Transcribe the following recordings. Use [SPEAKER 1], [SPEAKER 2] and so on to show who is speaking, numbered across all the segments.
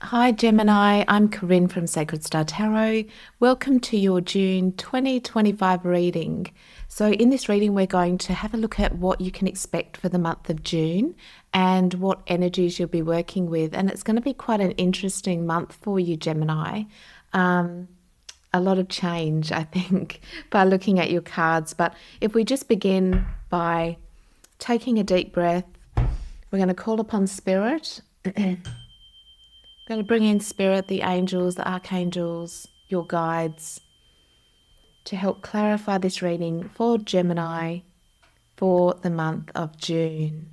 [SPEAKER 1] Hi Gemini, I'm Corinne from Sacred Star Tarot. Welcome to your June 2025 reading. So in this reading we're going to have a look at what you can expect for the month of June and what energies you'll be working with, and it's going to be quite an interesting month for you, Gemini. A lot of change, I think, by looking at your cards. But if we just begin by taking a deep breath, we're going to call upon Spirit. Going to bring in Spirit, the angels, the archangels, your guides, to help clarify this reading for Gemini for the month of June.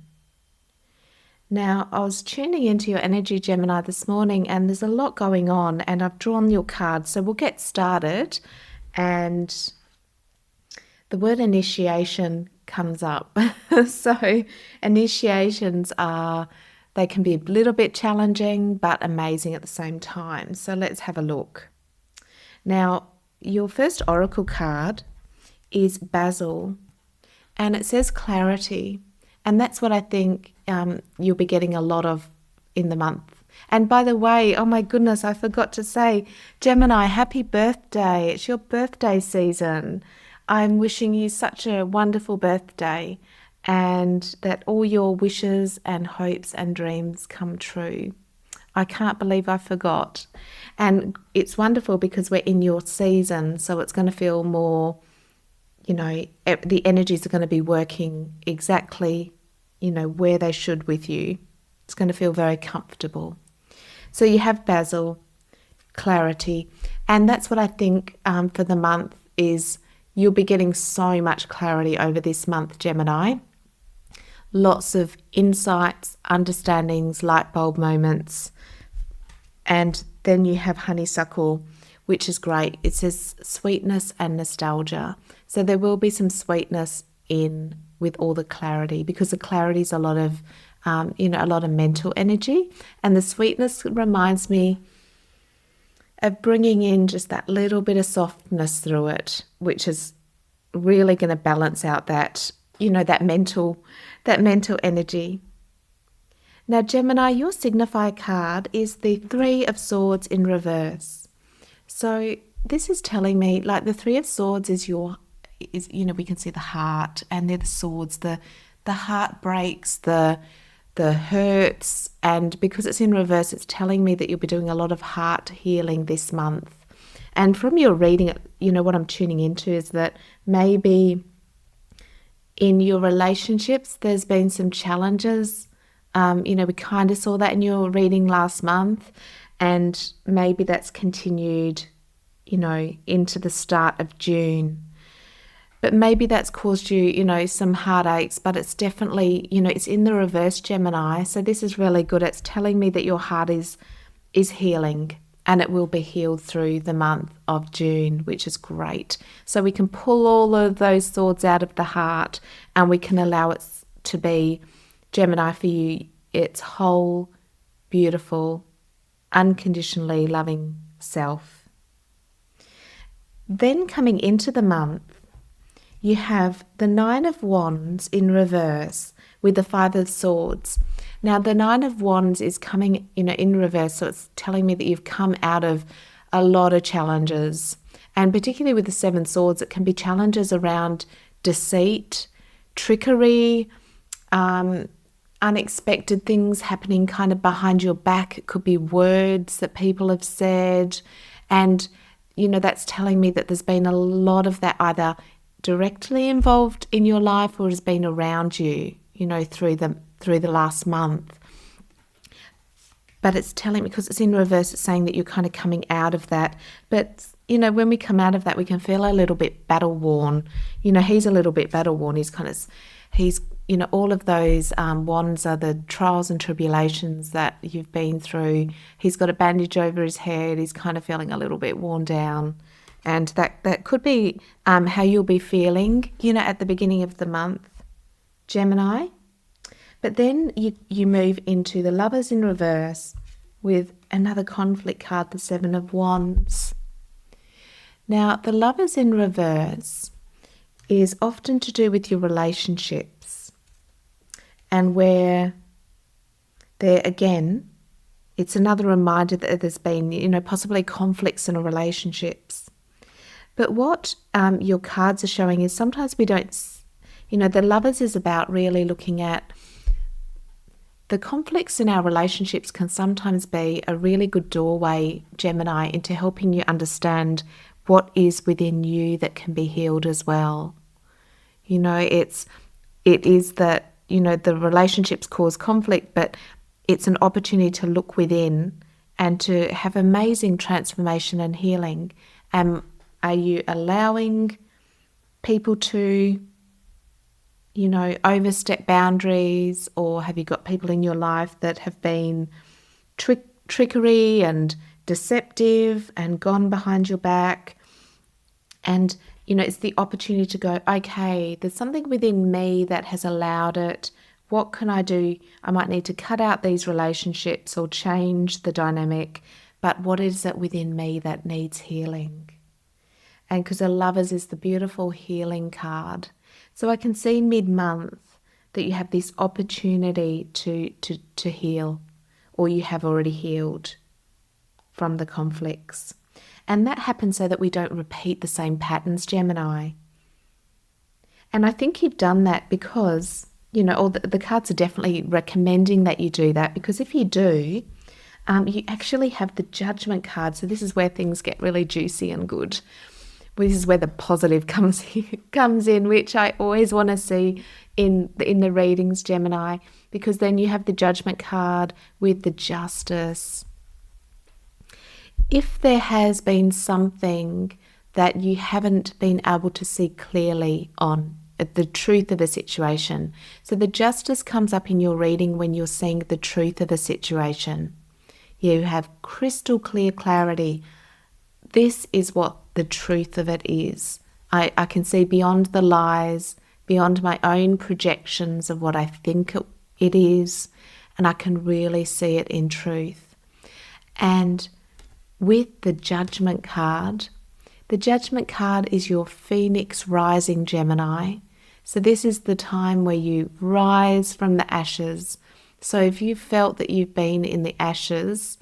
[SPEAKER 1] Now, I was tuning into your energy, Gemini, this morning, and there's a lot going on, and I've drawn your cards, so we'll get started. And the word initiation comes up. So initiations they can be a little bit challenging, but amazing at the same time. So let's have a look. Now, your first oracle card is Basil, and it says clarity. And that's what I think you'll be getting a lot of in the month. And by the way, oh my goodness, I forgot to say, Gemini, happy birthday. It's your birthday season. I'm wishing you such a wonderful birthday, and that all your wishes and hopes and dreams come true. I can't believe I forgot. And it's wonderful because we're in your season, so it's going to feel more, the energies are going to be working exactly, where they should with you. It's going to feel very comfortable. So you have Basil, clarity, and that's what I think for the month is you'll be getting so much clarity over this month, Gemini. Lots of insights, understandings, light bulb moments. And then you have honeysuckle, which is great. It says sweetness and nostalgia. So there will be some sweetness in with all the clarity, because the clarity is a lot of, a lot of mental energy. And the sweetness reminds me of bringing in just that little bit of softness through it, which is really going to balance out that, that mental energy. Now, Gemini, your signifier card is the Three of Swords in reverse. So this is telling me, like, the Three of Swords is we can see the heart, and they're the swords, the heart breaks, the hurts, and because it's in reverse, it's telling me that you'll be doing a lot of heart healing this month. And from your reading, what I'm tuning into is that maybe in your relationships, there's been some challenges. We kind of saw that in your reading last month, and maybe that's continued, into the start of June. But maybe that's caused you, some heartaches, but it's definitely, it's in the reverse, Gemini. So this is really good. It's telling me that your heart is healing, and it will be healed through the month of June, which is great. So we can pull all of those swords out of the heart, and we can allow it to be, Gemini, for you, its whole, beautiful, unconditionally loving self. Then coming into the month, you have the Nine of Wands in reverse with the Five of Swords. Now, the Nine of Wands is coming, in reverse, so it's telling me that you've come out of a lot of challenges. And particularly with the Seven Swords, it can be challenges around deceit, trickery, unexpected things happening kind of behind your back. It could be words that people have said. And, that's telling me that there's been a lot of that either directly involved in your life or has been around you, through the last month. But it's telling me, because it's in reverse, it's saying that you're kind of coming out of that. But, when we come out of that, we can feel a little bit battle worn. He's a little bit battle worn. He's all of those wands are the trials and tribulations that you've been through. He's got a bandage over his head. He's kind of feeling a little bit worn down. And that could be how you'll be feeling, at the beginning of the month, Gemini. But then you move into the Lovers in reverse with another conflict card, the Seven of Wands. Now, the Lovers in reverse is often to do with your relationships, and where there again It's another reminder that there's been, possibly conflicts in relationships. But what your cards are showing is sometimes we don't, the Lovers is about really looking at the conflicts in our relationships can sometimes be a really good doorway, Gemini, into helping you understand what is within you that can be healed as well. It is that, the relationships cause conflict, but it's an opportunity to look within and to have amazing transformation and healing. Are you allowing people to, overstep boundaries, or have you got people in your life that have been trickery and deceptive and gone behind your back? And, it's the opportunity to go, okay, there's something within me that has allowed it. What can I do? I might need to cut out these relationships or change the dynamic, but what is it within me that needs healing? And because the Lovers is the beautiful healing card. So I can see mid-month that you have this opportunity to heal, or you have already healed from the conflicts. And that happens so that we don't repeat the same patterns, Gemini. And I think you've done that because, or the cards are definitely recommending that you do that, because if you do, you actually have the Judgment card. So this is where things get really juicy and good. This is where the positive comes in, which I always want to see in the readings, Gemini, because then you have the Judgment card with the Justice. If there has been something that you haven't been able to see clearly on the truth of a situation, so the Justice comes up in your reading when you're seeing the truth of a situation. You have crystal clear clarity. This is what the truth of it is. I can see beyond the lies, beyond my own projections of what I think it is, and I can really see it in truth. And with the Judgment card is your Phoenix rising, Gemini. So this is the time where you rise from the ashes. So if you felt that you've been in the ashes,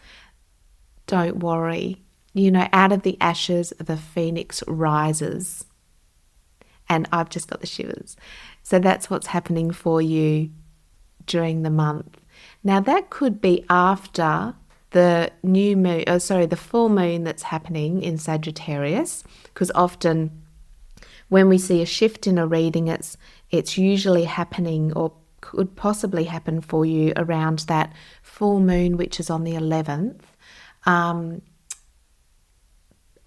[SPEAKER 1] don't worry. Out of the ashes, the Phoenix rises. And I've just got the shivers. So that's what's happening for you during the month. Now that could be after the the full moon that's happening in Sagittarius, because often when we see a shift in a reading, it's usually happening or could possibly happen for you around that full moon, which is on the 11th.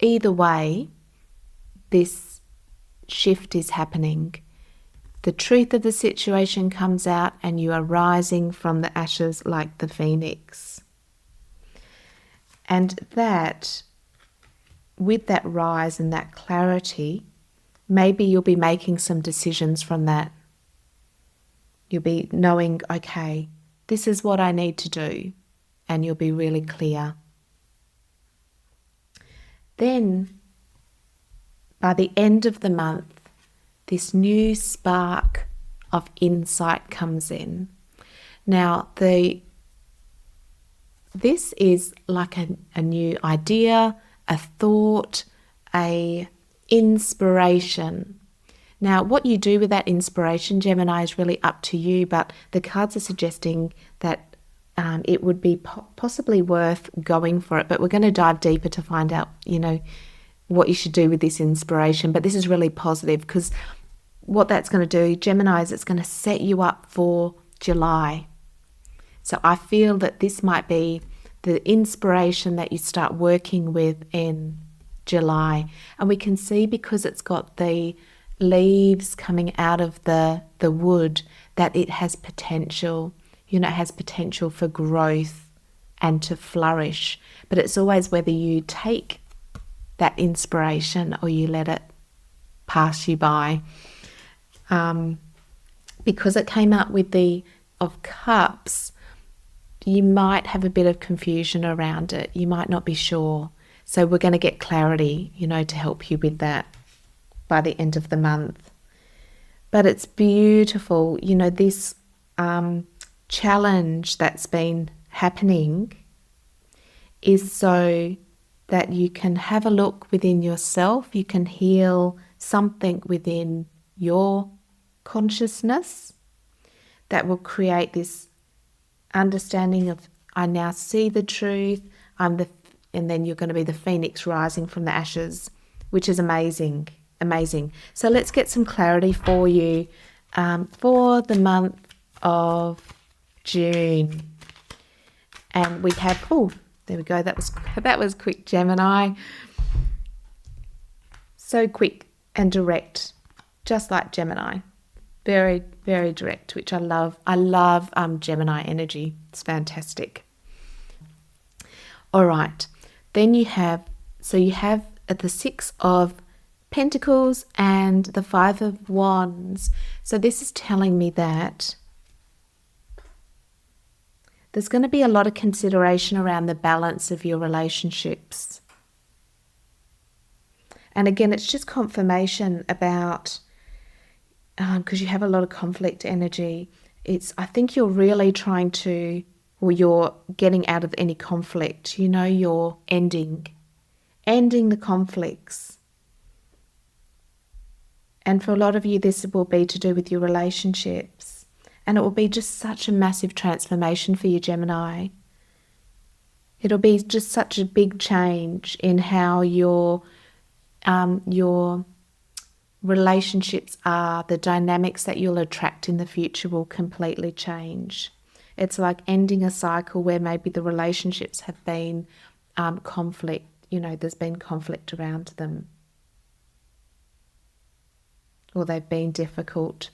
[SPEAKER 1] Either way, this shift is happening. The truth of the situation comes out and you are rising from the ashes like the phoenix. And that, with that rise and that clarity, maybe you'll be making some decisions from that. You'll be knowing, okay, this is what I need to do, and you'll be really clear. Then, by the end of the month, this new spark of insight comes in. Now, this is like a new idea, a thought, a inspiration. Now, what you do with that inspiration, Gemini, is really up to you, but the cards are suggesting that it would be possibly worth going for it. But we're going to dive deeper to find out, what you should do with this inspiration. But this is really positive, because what that's going to do, Gemini, is it's going to set you up for July. So I feel that this might be the inspiration that you start working with in July. And we can see, because it's got the leaves coming out of the wood, that it has potential. It has potential for growth and to flourish. But it's always whether you take that inspiration or you let it pass you by. Because it came out with the of cups, you might have a bit of confusion around it. You might not be sure. So we're going to get clarity, to help you with that by the end of the month. But it's beautiful, this challenge that's been happening is so that you can have a look within yourself. You can heal something within your consciousness that will create this understanding of, I now see the truth, and then you're going to be the phoenix rising from the ashes, which is amazing, amazing. So let's get some clarity for you for the month of June. And we have, oh, there we go. That was quick, Gemini. So quick and direct, just like Gemini. Very, very direct, which I love. I love Gemini energy. It's fantastic. All right. Then you have the Six of Pentacles and the Five of Wands. So this is telling me that there's going to be a lot of consideration around the balance of your relationships. And again, it's just confirmation about, because you have a lot of conflict energy. I think you're really trying to, or you're getting out of any conflict. You're ending the conflicts. And for a lot of you, this will be to do with your relationships. And it will be just such a massive transformation for you, Gemini. It'll be just such a big change in how your relationships are. The dynamics that you'll attract in the future will completely change. It's like ending a cycle where maybe the relationships have been conflict. There's been conflict around them, or they've been difficult.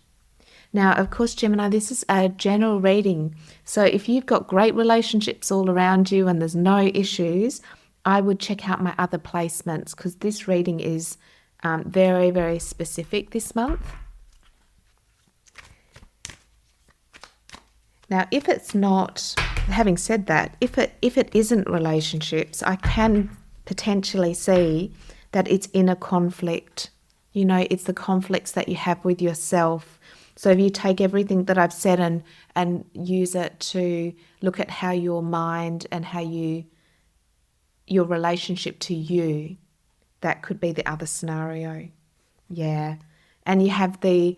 [SPEAKER 1] Now, of course, Gemini, this is a general reading. So if you've got great relationships all around you and there's no issues, I would check out my other placements, because this reading is very, very specific this month. Now, if it's not, having said that, if it isn't relationships, I can potentially see that it's inner conflict. It's the conflicts that you have with yourself. So if you take everything that I've said and use it to look at how your mind and how your relationship to you, that could be the other scenario. Yeah. And you have the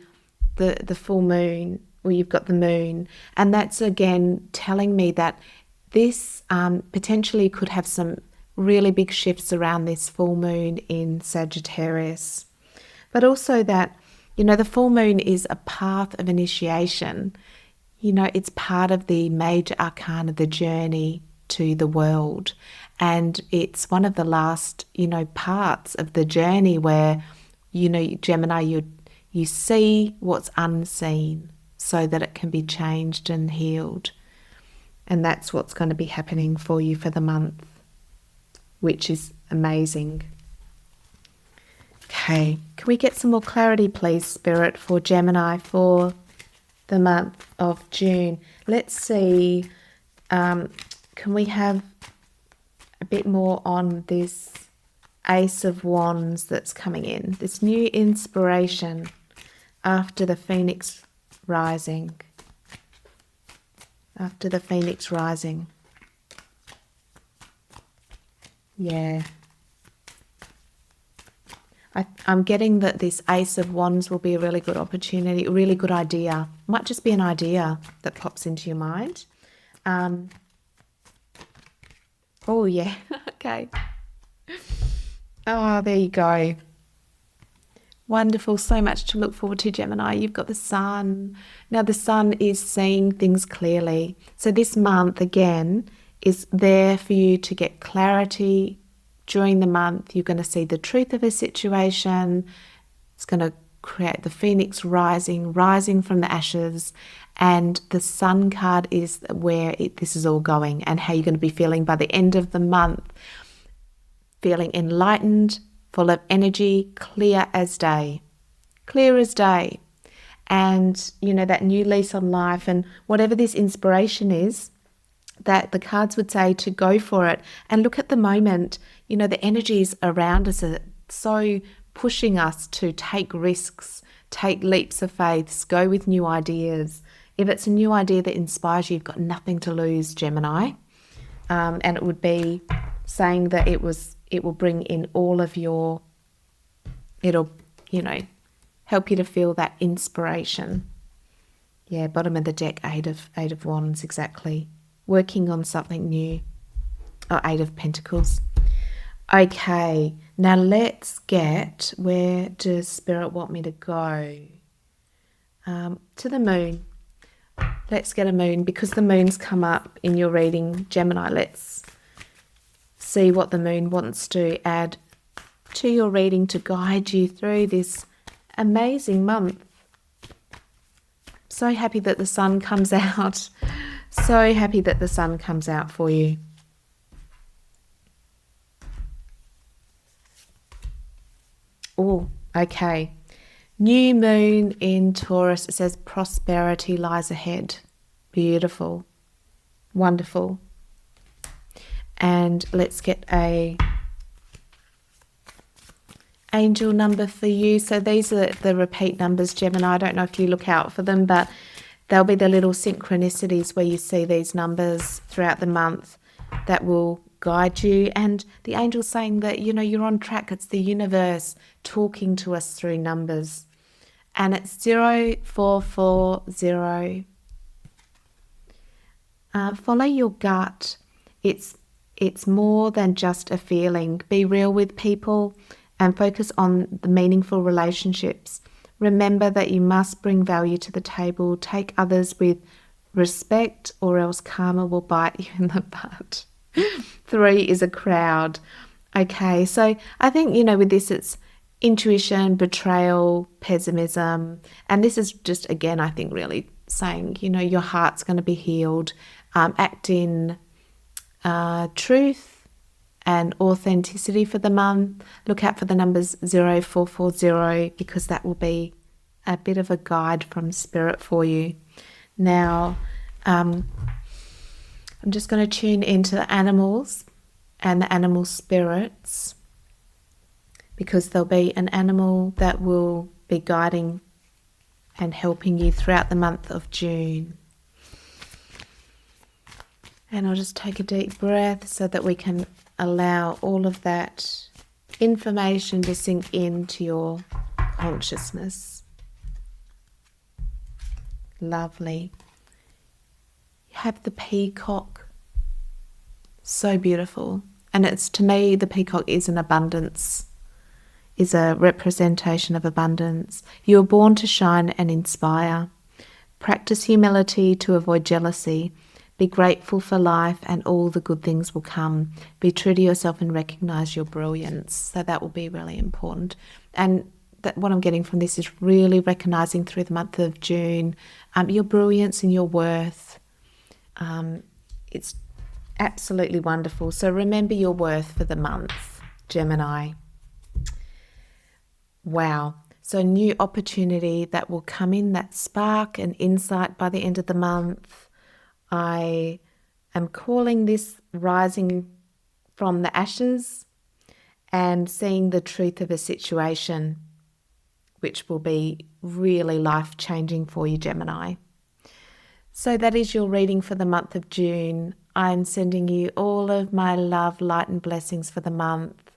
[SPEAKER 1] full moon, or you've got the moon, and that's again telling me that this potentially could have some really big shifts around this full moon in Sagittarius. But also that, the full moon is a path of initiation. It's part of the major arcana, the journey to the world. And it's one of the last, parts of the journey where, Gemini, you see what's unseen so that it can be changed and healed. And that's what's going to be happening for you for the month, which is amazing. Okay, can we get some more clarity, please, Spirit, for Gemini for the month of June? Let's see, can we have a bit more on this Ace of Wands that's coming in, this new inspiration after the Phoenix rising. After the Phoenix rising. Yeah. I'm getting that this Ace of Wands will be a really good opportunity, a really good idea. Might just be an idea that pops into your mind. Oh, yeah. Okay. Oh, there you go. Wonderful. So much to look forward to, Gemini. You've got the Sun. Now, the Sun is seeing things clearly. So this month, again, is there for you to get clarity. During the month, you're going to see the truth of a situation. It's going to create the Phoenix rising from the ashes. And the Sun card is where this is all going, and how you're going to be feeling by the end of the month. Feeling enlightened, full of energy, clear as day. Clear as day. And, that new lease on life, and whatever this inspiration is, that the cards would say to go for it and look at the moment. The energies around us are so pushing us to take risks, take leaps of faith, go with new ideas. If it's a new idea that inspires you, you've got nothing to lose, Gemini. and it would be saying that it will bring in all of your, it'll, help you to feel that inspiration. Yeah, bottom of the deck, Eight of Wands, exactly. Working on something new. Oh, Eight of Pentacles. Okay, now let's get, where does Spirit want me to go? To the moon. Let's get a moon, because the moon's come up in your reading, Gemini. Let's see what the moon wants to add to your reading to guide you through this amazing month. So happy that the sun comes out. So happy that the sun comes out for you. Oh, okay. New moon in Taurus. It says prosperity lies ahead. Beautiful. Wonderful. And let's get a angel number for you. So these are the repeat numbers, Gemini. I don't know if you look out for them, but they'll be the little synchronicities where you see these numbers throughout the month that will guide you. And the angel's saying that, you're on track. It's the universe talking to us through numbers. And it's 0440. Follow your gut. It's more than just a feeling. Be real with people and focus on the meaningful relationships. Remember that you must bring value to the table. Take others with respect, or else karma will bite you in the butt. 3 is a crowd. Okay, so I think, with this, it's intuition, betrayal, pessimism. And this is just, again, I think really saying, your heart's going to be healed. Act in truth and authenticity for the month. Look out for the numbers 0440, because that will be a bit of a guide from Spirit for you. Now, I'm just going to tune into the animals and the animal spirits, because there'll be an animal that will be guiding and helping you throughout the month of June. And I'll just take a deep breath so that we can allow all of that information to sink into your consciousness. Lovely. You have the peacock. So beautiful. And it's, to me, the peacock is an abundance, is a representation of abundance. You are born to shine and inspire. Practice humility to avoid jealousy. Be grateful for life and all the good things will come. Be true to yourself and recognize your brilliance. So that will be really important. And what I'm getting from this is really recognizing through the month of June your brilliance and your worth. It's absolutely wonderful. So remember your worth for the month, Gemini. Wow. So new opportunity that will come in, that spark and insight by the end of the month. I am calling this rising from the ashes and seeing the truth of a situation, which will be really life-changing for you, Gemini. So that is your reading for the month of June. I'm sending you all of my love, light and blessings for the month.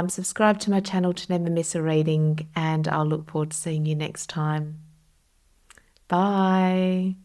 [SPEAKER 1] Subscribe to my channel to never miss a reading, and I'll look forward to seeing you next time. Bye.